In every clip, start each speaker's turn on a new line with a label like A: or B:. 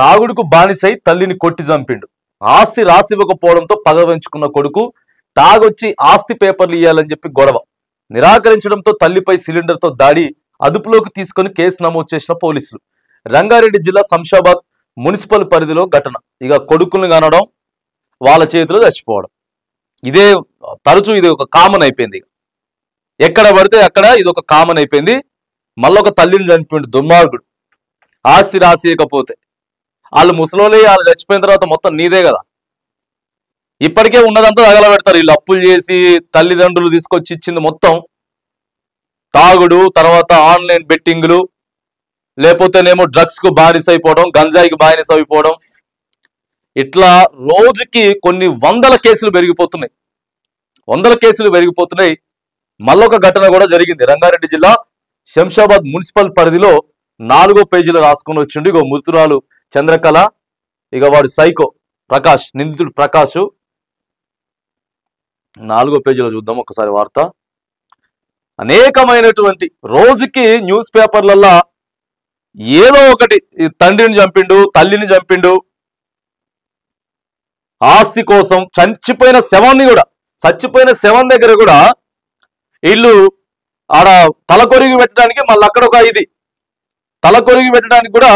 A: తాగుడుకు బానిసై తల్లిని కొట్టి చంపిండు. ఆస్తి రాసివ్వకపోవడంతో పగ పెంచుకున్న కొడుకు తాగొచ్చి ఆస్తి పేపర్లు ఇవ్వాలని చెప్పి గొడవ. నిరాకరించడంతో తల్లిపై సిలిండర్తో దాడి. అదుపులోకి తీసుకుని కేసు నమోదు చేసిన పోలీసులు. రంగారెడ్డి జిల్లా శంషాబాద్ మున్సిపల్ పరిధిలో ఘటన. ఇక కొడుకుల్ని కనడం, వాళ్ళ చేతిలో చచ్చిపోవడం, ఇదే తరచూ ఇది ఒక కామన్ అయిపోయింది. ఎక్కడ పడితే అక్కడ ఇది ఒక కామన్ అయిపోయింది. మళ్ళీ ఒక తల్లిని చనిపోయిండు దుర్మార్గుడు. ఆస్తి రాసియకపోతే వాళ్ళు ముసలోళ్ళు, వాళ్ళు చచ్చిపోయిన తర్వాత మొత్తం నీదే కదా. ఇప్పటికే ఉన్నదంతా తగలబెడతారు. వీళ్ళు అప్పులు చేసి తల్లిదండ్రులు తీసుకొచ్చి ఇచ్చింది మొత్తం తాగుడు, తర్వాత ఆన్లైన్ బెట్టింగ్లు, లేకపోతేనేమో డ్రగ్స్ కు బానిస అయిపోవడం, గంజాయికి బానిస అయిపోవడం. ఇట్లా రోజుకి కొన్ని వందల కేసులు పెరిగిపోతున్నాయి. మళ్ళొక ఘటన కూడా జరిగింది. రంగారెడ్డి జిల్లా శంషాబాద్ మున్సిపల్ పరిధిలో 4వ పేజీలో రాసుకొని వచ్చిండు. ఇగో మృతురాలు చంద్రకళ, ఇక వాడు సైకో ప్రకాష్, నిందితుడు ప్రకాష్. 4వ పేజీలో చూద్దాం ఒకసారి వార్త. అనేకమైనటువంటి రోజుకి న్యూస్ పేపర్లల్లో ఏదో ఒకటి, తండ్రిని చంపిండు, తల్లిని చంపిండు, ఆస్తి కోసం చచ్చిపోయిన శవం దగ్గర కూడా వీళ్ళు ఆడ తలకొరిగి పెట్టడానికి, మళ్ళీ అక్కడ ఒక ఇది తలకొరిగి పెట్టడానికి కూడా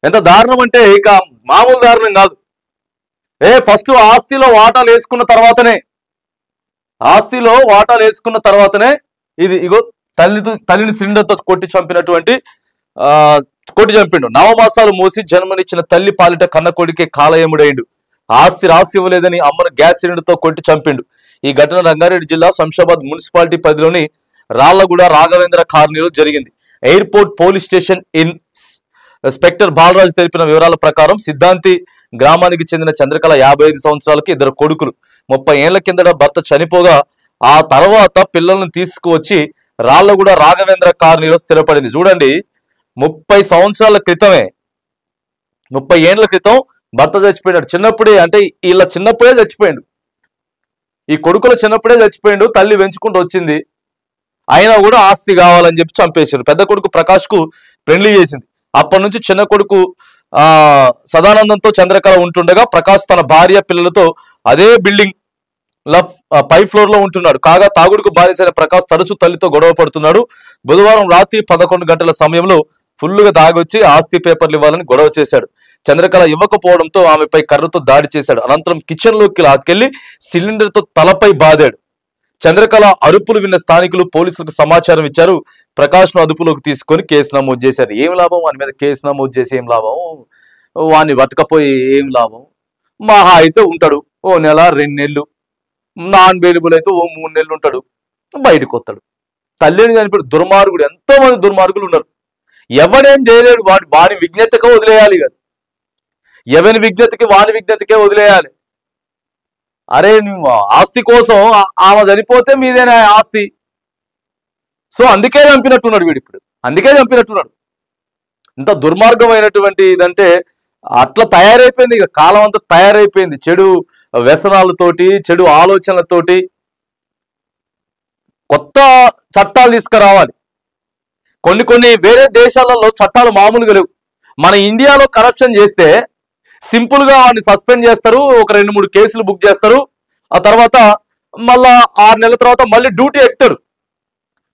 A: ఎంత దారుణం అంటే ఇక మామూలు దారుణం కాదు. ఫస్ట్ ఆస్తిలో వాటాలు వేసుకున్న తర్వాతనే ఇది ఇగో తల్లిని సిలిండర్తో కొట్టి చంపిండు. 9 మాసాలు మోసి జన్మనిచ్చిన తల్లి పాలిట కన్న కొడుకే కాలయముడైండు. ఆస్తి రాసి ఇవ్వలేదని అమ్మను గ్యాస్ సిలిండర్తో కొట్టి చంపిండు. ఈ ఘటన రంగారెడ్డి జిల్లా శంషాబాద్ మున్సిపాలిటీ పరిధిలోని రాళ్లగూడ రాఘవేంద్ర కాలనీలో జరిగింది. Airport police station inspector Balaraju తెలిపిన వివరాల ప్రకారం సిద్ధాంతి గ్రామానికి చెందిన చంద్రకళ 55 సంవత్సరాలకి 2 కొడుకులు. 30 ఏళ్ల కిందట భర్త చనిపోగా ఆ తర్వాత పిల్లలను తీసుకువచ్చి రాళ్లగూడ రాఘవేంద్ర కాలనీలో స్థిరపడింది. చూడండి, 30 సంవత్సరాల క్రితమే, 30 ఏళ్ల క్రితం భర్త చచ్చిపోయినాడు. చిన్నప్పుడే, అంటే వీళ్ళ చిన్నప్పుడే చచ్చిపోయాడు. ఈ కొడుకుల చిన్నప్పుడే చచ్చిపోయాడు. తల్లి పెంచుకుంటూ వచ్చింది. అయినా కూడా ఆస్తి కావాలని చెప్పి చంపేశారు. పెద్ద కొడుకు ప్రకాష్ కు పెళ్లి చేసింది. అప్పటి నుంచి చిన్న కొడుకు సదానందంతో చంద్రకళ ఉంటుండగా ప్రకాష్ తన భార్య పిల్లలతో అదే బిల్డింగ్ పై ఫ్లోర్ లో ఉంటున్నాడు. కాగా తాగుడుకు బానిసైన ప్రకాష్ తరచూ తల్లితో గొడవ పడుతున్నాడు. బుధవారం రాత్రి 11 గంటల సమయంలో ఫుల్లుగా తాగొచ్చి ఆస్తి పేపర్లు ఇవ్వాలని గొడవ చేశాడు. చంద్రకళ ఇవ్వకపోవడంతో ఆమెపై కర్రతో దాడి చేశాడు. అనంతరం కిచెన్ లోకి లాక్కెళ్లి సిలిండర్ తో తలపై బాదాడు. చంద్రకళ అరుపులు విన్న స్థానికులు పోలీసులకు సమాచారం ఇచ్చారు. ప్రకాష్ ను అదుపులోకి తీసుకొని కేసు నమోదు చేశారు. ఏం లాభం వాని మీద కేసు నమోదు చేసి, ఏం లాభం? వాడిని పట్టకపోయి ఏం లాభం? మహా అయితే ఉంటాడు ఓ నెల 2 నెలలు, నాన్ అవైలబుల్ అయితే ఓ 3 నెలలు ఉంటాడు, బయటకు వస్తాడు. తల్లిని చనిపోయి దుర్మార్గుడు. ఎంతో మంది దుర్మార్గులు ఉన్నారు. ఎవడేం చేయలేడు. వాని విజ్ఞతకే వదిలేయాలి కదా. ఎవరి విజ్ఞతకి వాని విజ్ఞతకే వదిలేయాలి. అరే నువ్వు ఆస్తి కోసం ఆమె చనిపోతే మీదేనా ఆస్తి? సో అందుకే చంపినట్టున్నాడు వీడు. ఇప్పుడు అందుకే చంపినట్టున్నాడు. ఇంత దుర్మార్గమైనటువంటి ఇదంటే అట్లా తయారైపోయింది. ఇక కాలం అంతా తయారైపోయింది. చెడు వ్యసనాలతోటి, చెడు ఆలోచనలతోటి. కొత్త చట్టాలు తీసుకురావాలి. కొన్ని వేరే దేశాలలో చట్టాలు మామూలుగా లేవు. మన ఇండియాలో కరప్షన్ చేస్తే సింపుల్ గా వాడిని సస్పెండ్ చేస్తారు, ఒక 2-3 కేసులు బుక్ చేస్తారు. ఆ తర్వాత మళ్ళా 6 నెలల తర్వాత మళ్ళీ డ్యూటీ ఎక్కుతాడు.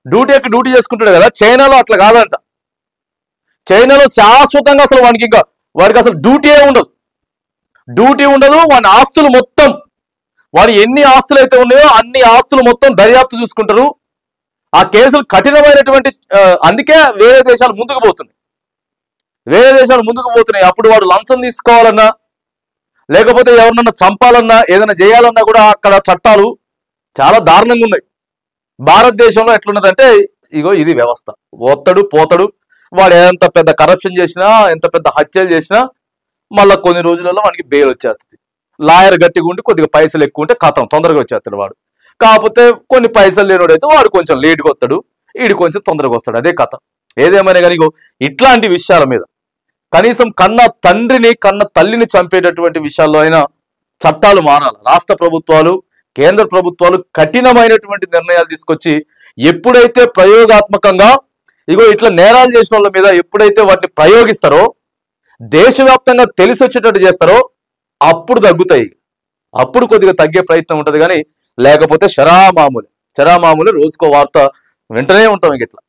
A: డ్యూటీ చేసుకుంటాడు కదా. చైనాలో అట్లా కాదంట. చైనాలో శాశ్వతంగా అసలు వాడికి అసలు డ్యూటీ ఉండదు. వాడి ఆస్తులు మొత్తం, వాడి ఎన్ని ఆస్తులు అయితే ఉన్నాయో అన్ని ఆస్తులు మొత్తం దర్యాప్తు చూసుకుంటారు. ఆ కేసులు కఠినమైనటువంటి, అందుకే వేరే దేశాలు ముందుకు పోతున్నాయి. అప్పుడు వాడు లంచం తీసుకోవాలన్నా, లేకపోతే ఎవరినన్నా చంపాలన్నా, ఏదైనా చేయాలన్నా కూడా అక్కడ చట్టాలు చాలా దారుణంగా ఉన్నాయి. భారతదేశంలో ఎట్లున్నదంటే ఇగో ఇది వ్యవస్థ. పోతాడు. వాడు ఎంత పెద్ద కరప్షన్ చేసినా, ఎంత పెద్ద హత్యలు చేసినా మళ్ళీ కొన్ని రోజులలో వాడికి బెయిల్ వచ్చేస్తుంది. లాయర్ గట్టిగా ఉండి కొద్దిగా పైసలు ఎక్కువ ఉంటే కథం తొందరగా వచ్చేస్తాడు వాడు. కాకపోతే కొన్ని పైసలు లేనివాడైతే వాడు కొంచెం లేట్గా వస్తాడు, వీడు కొంచెం తొందరగా వస్తాడు. అదే కథ. ఏదేమైనా కానీ ఇట్లాంటి విషయాల మీద కనీసం కన్న తండ్రిని, కన్న తల్లిని చంపేటటువంటి విషయాల్లో అయినా చట్టాలు మారాలి. రాష్ట్ర ప్రభుత్వాలు, కేంద్ర ప్రభుత్వాలు కఠినమైనటువంటి నిర్ణయాలు తీసుకొచ్చి ఎప్పుడైతే ప్రయోగాత్మకంగా ఇట్లా నేరాలు చేసిన వాళ్ళ మీద ఎప్పుడైతే వాటిని ప్రయోగిస్తారో దేశవ్యాప్తంగా తెలిసి వచ్చేటట్టు చేస్తారో అప్పుడు తగ్గుతాయి, అప్పుడు కొద్దిగా తగ్గే ప్రయత్నం ఉంటుంది. కానీ లేకపోతే చరామామూలు రోజుకో వార్త వింటనే ఉంటాం ఇట్లా.